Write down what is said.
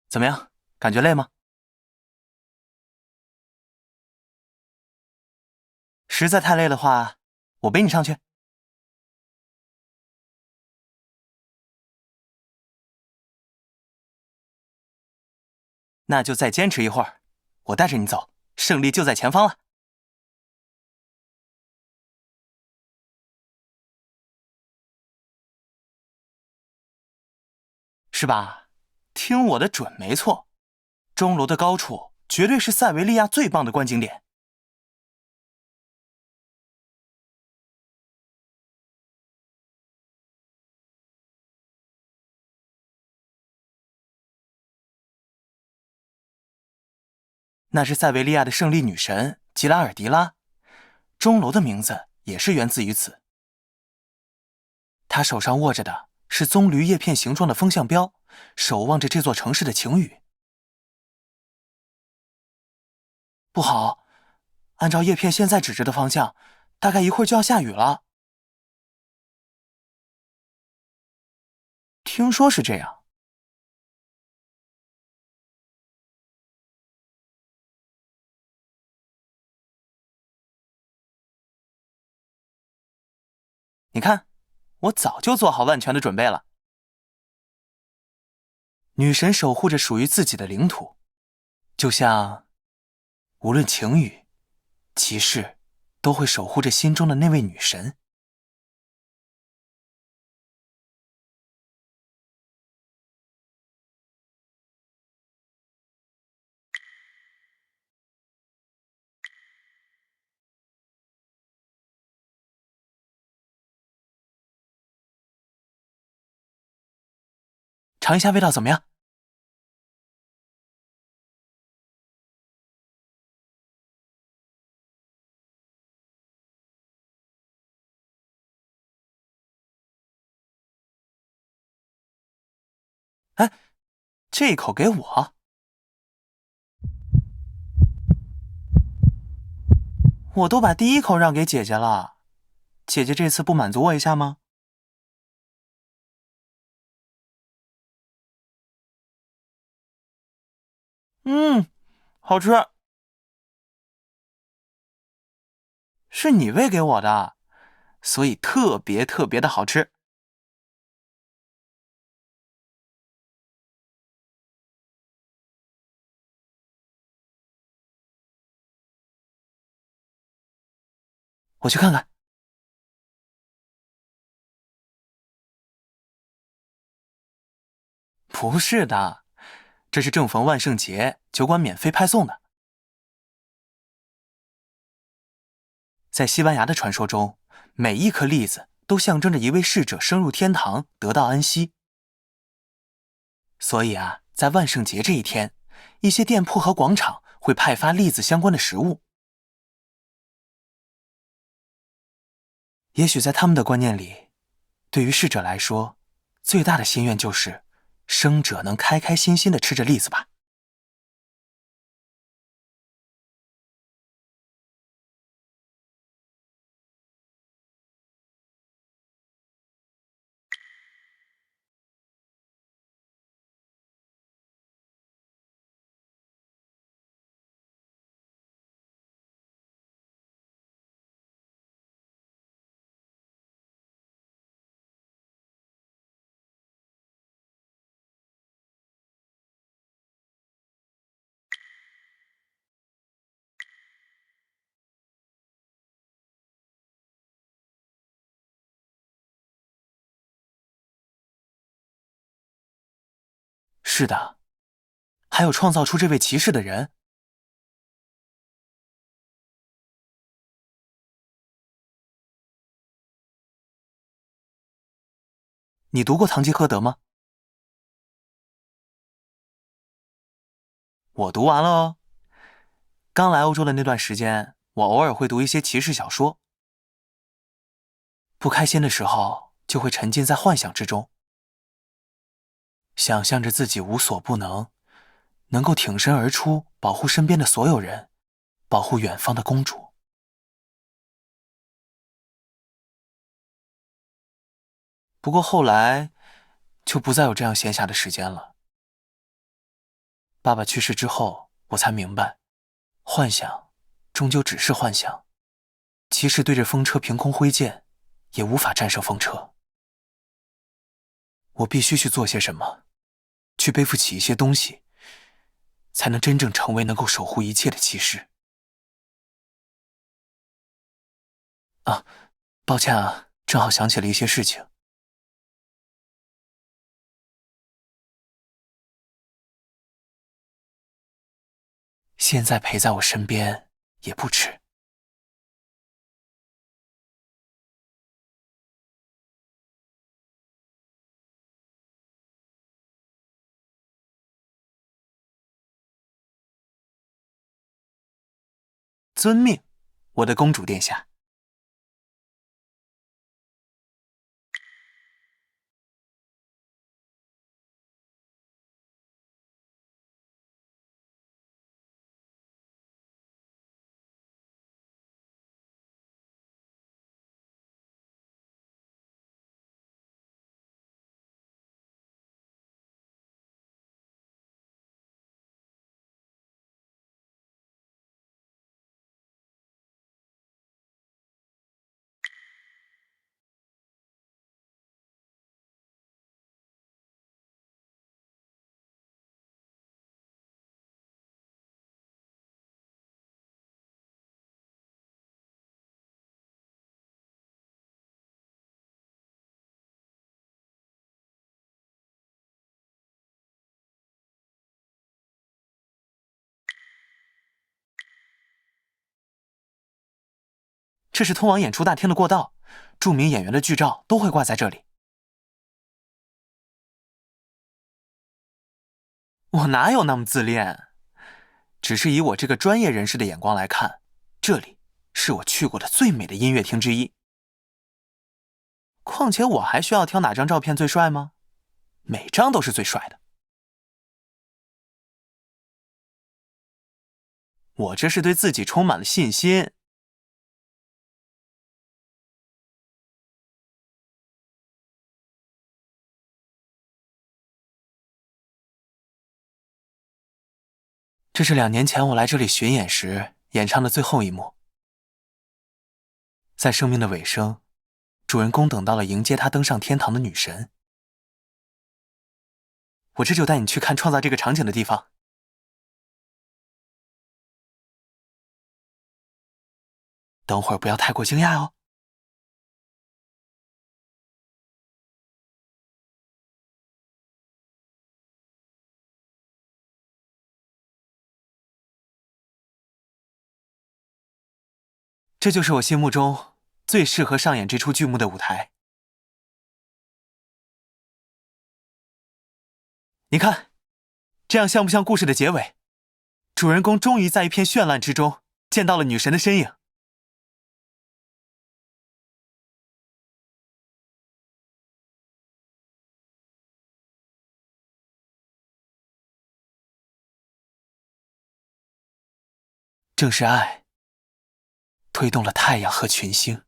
怎么样？感觉累吗？实在太累的话，我背你上去。那就再坚持一会儿，我带着你走，胜利就在前方了，是吧？听我的准没错，钟楼的高处绝对是塞维利亚最棒的观景点。那是塞维利亚的胜利女神吉拉尔迪拉，钟楼的名字也是源自于此。她手上握着的是棕榈叶片形状的风向标，守望着这座城市的晴雨。不好，按照叶片现在指着的方向，大概一会儿就要下雨了。听说是这样。你看，我早就做好万全的准备了。女神守护着属于自己的领土，就像无论晴雨、骑士，都会守护着心中的那位女神。尝一下味道怎么样？哎，这一口给我，我都把第一口让给姐姐了。姐姐这次不满足我一下吗？嗯，好吃，是你喂给我的，所以特别的好吃。我去看看。不是的，这是正逢万圣节，酒馆免费派送的。在西班牙的传说中，每一颗栗子都象征着一位逝者升入天堂，得到安息。所以啊，在万圣节这一天，一些店铺和广场会派发栗子相关的食物。也许在他们的观念里，对于逝者来说，最大的心愿就是生者能开开心心地吃着栗子吧。是的，还有创造出这位骑士的人。你读过《堂吉诃德》吗？我读完了哦。刚来欧洲的那段时间，我偶尔会读一些骑士小说。不开心的时候，就会沉浸在幻想之中，想象着自己无所不能，能够挺身而出，保护身边的所有人，保护远方的公主。不过后来，就不再有这样闲暇的时间了。爸爸去世之后，我才明白，幻想终究只是幻想。即使对着风车凭空挥剑，也无法战胜风车。我必须去做些什么，去背负起一些东西，才能真正成为能够守护一切的骑士。啊，抱歉啊，正好想起了一些事情。现在陪在我身边也不迟。遵命，我的公主殿下。这是通往演出大厅的过道，著名演员的剧照都会挂在这里。我哪有那么自恋？只是以我这个专业人士的眼光来看，这里是我去过的最美的音乐厅之一。况且我还需要挑哪张照片最帅吗？每张都是最帅的。我这是对自己充满了信心。这是2年前我来这里巡演时演唱的最后一幕。在生命的尾声，主人公等到了迎接他登上天堂的女神。我这就带你去看创造这个场景的地方。等会儿不要太过惊讶哦。这就是我心目中最适合上演这出剧目的舞台。你看，这样像不像故事的结尾？主人公终于在一片绚烂之中见到了女神的身影。正是爱推动了太阳和群星。